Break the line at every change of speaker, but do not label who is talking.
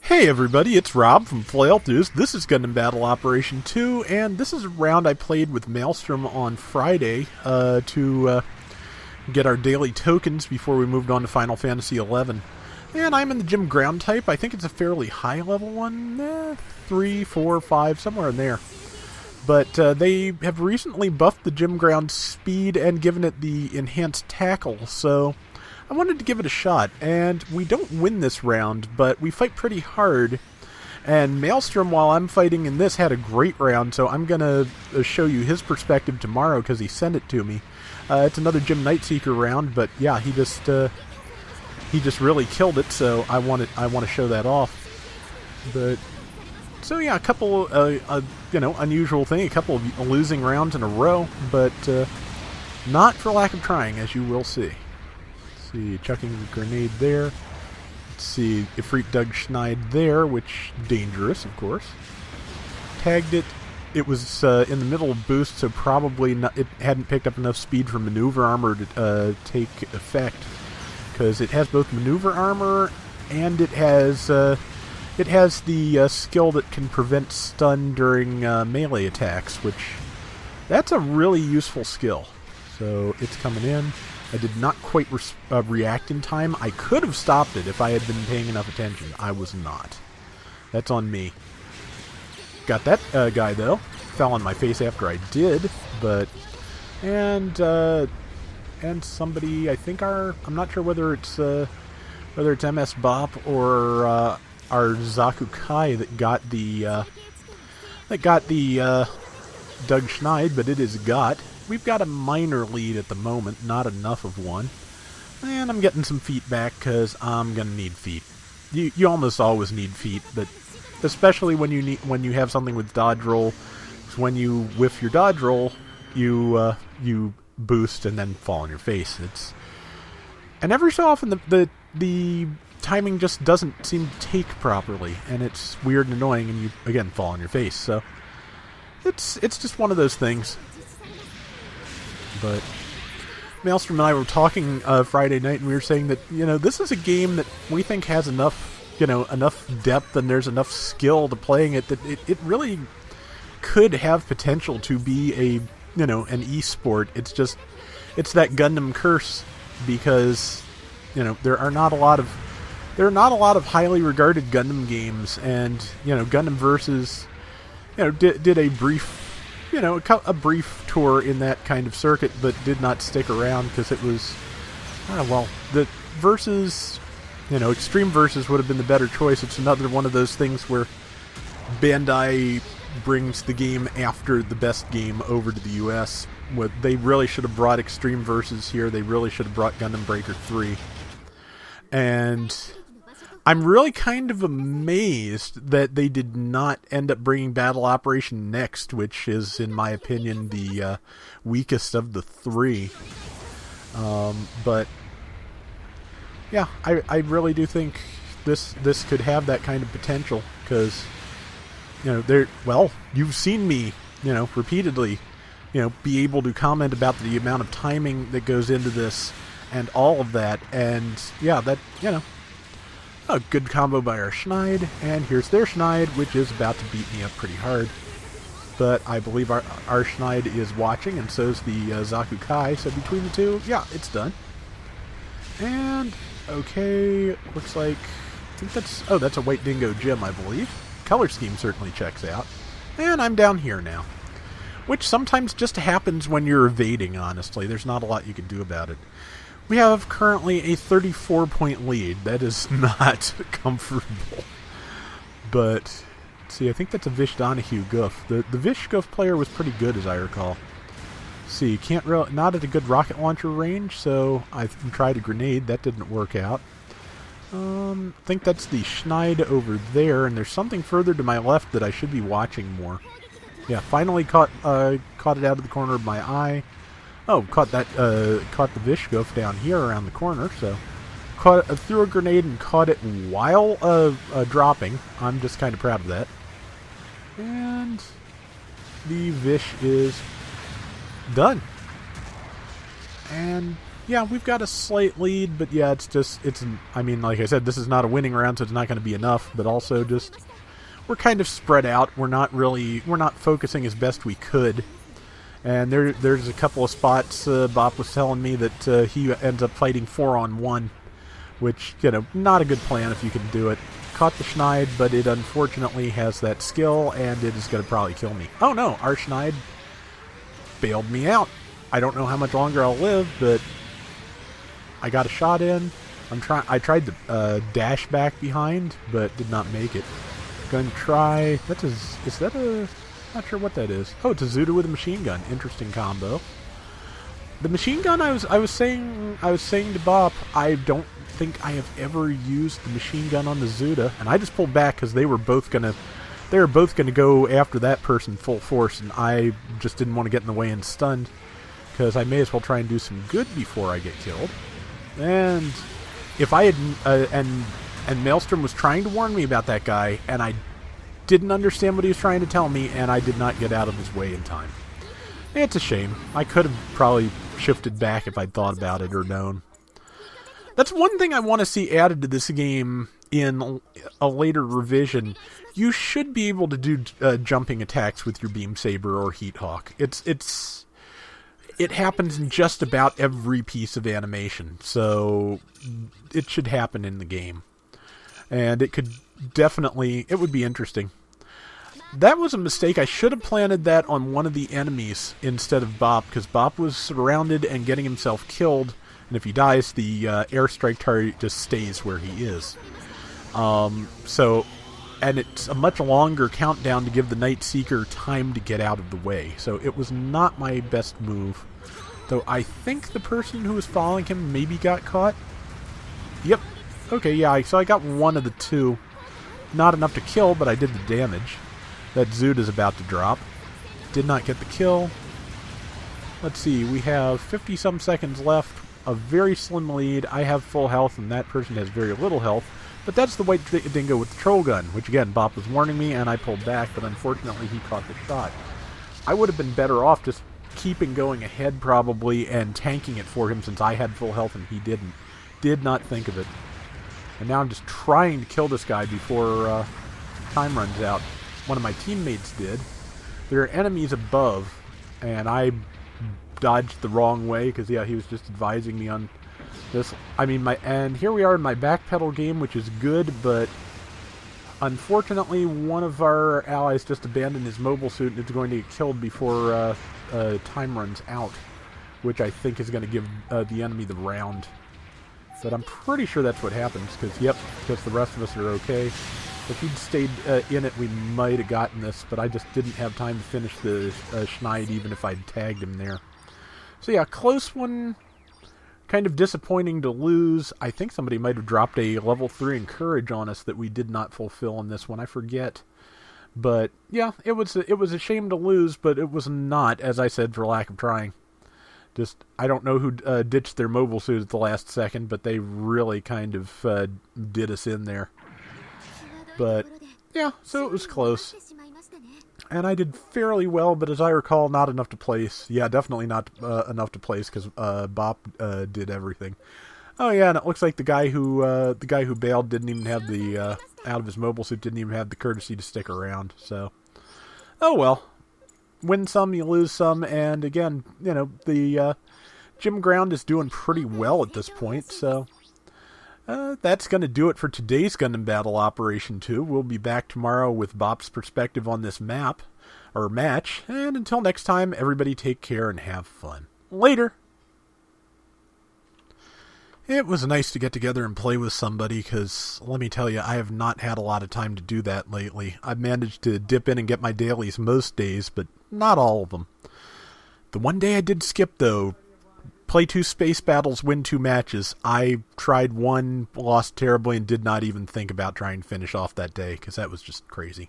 Hey everybody, it's Rob from Flailthroughs. This is Gundam Battle Operation 2, and this is a round I played with Maelstrom on Friday to get our daily tokens before we moved on to Final Fantasy XI. And I'm in the gym ground type. I think it's a fairly high level one, 3, 4, 5, somewhere in there. But they have recently buffed the gym ground speed and given it the enhanced tackle, so I wanted to give it a shot, and we don't win this round, but we fight pretty hard. And Maelstrom, while I'm fighting in this, had a great round, so I'm going to show you his perspective tomorrow because he sent it to me. It's another Gym Nightseeker round, but yeah, he just really killed it, so I want to show that off. But so yeah, a couple unusual thing, a couple of losing rounds in a row, but not for lack of trying, as you will see. See, chucking the grenade there. Let's see, Ifrit Doug Schneid there, which dangerous, of course. Tagged it. It was in the middle of boost, so probably not, it hadn't picked up enough speed for maneuver armor to take effect, because it has both maneuver armor and it has the skill that can prevent stun during melee attacks, which that's a really useful skill. So it's coming in. I did not quite react in time. I could have stopped it if I had been paying enough attention. I was not. That's on me. Got that guy, though. Fell on my face after I did, but... And somebody, I think I'm not sure whether it's MS Bop or our Zaku Kai that got the Doug Schneid, but it is got. We've got a minor lead at the moment, not enough of one. And I'm getting some feet back because I'm going to need feet. You almost always need feet, but especially when you have something with dodge roll. When you whiff your dodge roll, you boost and then fall on your face. And every so often the timing just doesn't seem to take properly, and it's weird and annoying, and you again fall on your face. So it's just one of those things. But Maelstrom and I were talking Friday night, and we were saying that, this is a game that we think has enough depth, and there's enough skill to playing it that it really could have potential to be an e-sport. It's that Gundam curse, because there are not a lot of highly regarded Gundam games, and Gundam Versus did a brief a brief tour in that kind of circuit, but did not stick around because it was, the Versus, Extreme Versus would have been the better choice. It's another one of those things where Bandai brings the game after the best game over to the US. They really should have brought Extreme Versus here. They really should have brought Gundam Breaker 3. And I'm really kind of amazed that they did not end up bringing Battle Operation Next, which is, in my opinion, the weakest of the three. But yeah, I really do think this could have that kind of potential, because you've seen me repeatedly be able to comment about the amount of timing that goes into this and all of that, and yeah, that a good combo by our Schneid, and here's their Schneid, which is about to beat me up pretty hard. But I believe our Schneid is watching, and so is the Zaku Kai, so between the two, yeah, it's done. And, okay, looks like, I think that's a White Dingo gym, I believe. Color scheme certainly checks out. And I'm down here now. Which sometimes just happens when you're evading, honestly. There's not a lot you can do about it. We have currently a 34-point lead. That is not comfortable. But, see, I think that's a Vish Donahue goof. The Vish goof player was pretty good, as I recall. See, not at a good rocket launcher range, so I tried a grenade. That didn't work out. I think that's the Schneid over there, and there's something further to my left that I should be watching more. Yeah, finally caught it out of the corner of my eye. Oh, caught the Vishgoof down here around the corner, so threw a grenade and caught it while dropping. I'm just kind of proud of that. And the Vish is done. And yeah, we've got a slight lead, but yeah, I mean, like I said, this is not a winning round, so it's not going to be enough, but also just, we're kind of spread out. We're not focusing as best we could. And there's a couple of spots, Bop was telling me that he ends up fighting 4-on-1, which, not a good plan if you can do it. Caught the Schneid, but it unfortunately has that skill, and it is going to probably kill me. Oh no, our Schneid bailed me out. I don't know how much longer I'll live, but I got a shot in. I tried to dash back behind, but did not make it. Going to try. Is that a? Not sure what that is. Oh, it's a Zuda with a machine gun. Interesting combo. The machine gun. I was saying to Bop, I don't think I have ever used the machine gun on the Zuda, and I just pulled back because they were both gonna go after that person full force, and I just didn't want to get in the way and stunned, because I may as well try and do some good before I get killed. And if I had and Maelstrom was trying to warn me about that guy, and I didn't understand what he was trying to tell me, and I did not get out of his way in time. It's a shame. I could have probably shifted back if I'd thought about it or known. That's one thing I want to see added to this game in a later revision. You should be able to do jumping attacks with your Beam Saber or Heat Hawk. It happens in just about every piece of animation, so it should happen in the game. And it would be interesting. That was a mistake. I should have planted that on one of the enemies instead of Bop, because Bop was surrounded and getting himself killed, and if he dies, the airstrike target just stays where he is. And it's a much longer countdown to give the Night Seeker time to get out of the way. So it was not my best move. Though I think the person who was following him maybe got caught. Yep. Okay, yeah, so I got one of the two. Not enough to kill, but I did the damage. That Zood is about to drop. Did not get the kill. Let's see, we have 50-some seconds left. A very slim lead. I have full health, and that person has very little health. But that's the White Dingo with the Troll Gun, which again, Bop was warning me, and I pulled back, but unfortunately he caught the shot. I would have been better off just keeping going ahead, probably, and tanking it for him, since I had full health and he didn't. Did not think of it. And now I'm just trying to kill this guy before time runs out. One of my teammates did. There are enemies above, and I dodged the wrong way, because, yeah, he was just advising me on this. I mean, and here we are in my backpedal game, which is good, but unfortunately one of our allies just abandoned his mobile suit and is going to get killed before time runs out, which I think is going to give the enemy the round. But I'm pretty sure that's what happens, because the rest of us are okay. If he'd stayed in it, we might have gotten this, but I just didn't have time to finish the Schneid, even if I'd tagged him there. So yeah, close one. Kind of disappointing to lose. I think somebody might have dropped a level 3 Encourage on us that we did not fulfill in this one. I forget. But yeah, it was a shame to lose, but it was not, as I said, for lack of trying. Just, I don't know who ditched their mobile suit at the last second, but they really kind of did us in there. But yeah, so it was close. And I did fairly well, but as I recall, not enough to place. Yeah, definitely not enough to place, because Bop did everything. Oh yeah, and it looks like the guy who bailed didn't even have the out of his mobile suit, didn't even have the courtesy to stick around. So, oh well, win some, you lose some, and again, the Gym Ground is doing pretty well at this point. So. That's going to do it for today's Gundam Battle Operation 2. We'll be back tomorrow with Bop's perspective on this map, or match, and until next time, everybody take care and have fun. Later! It was nice to get together and play with somebody, because, let me tell you, I have not had a lot of time to do that lately. I've managed to dip in and get my dailies most days, but not all of them. The one day I did skip, though, play 2 space battles, win 2 matches. I tried one, lost terribly, and did not even think about trying to finish off that day, because that was just crazy.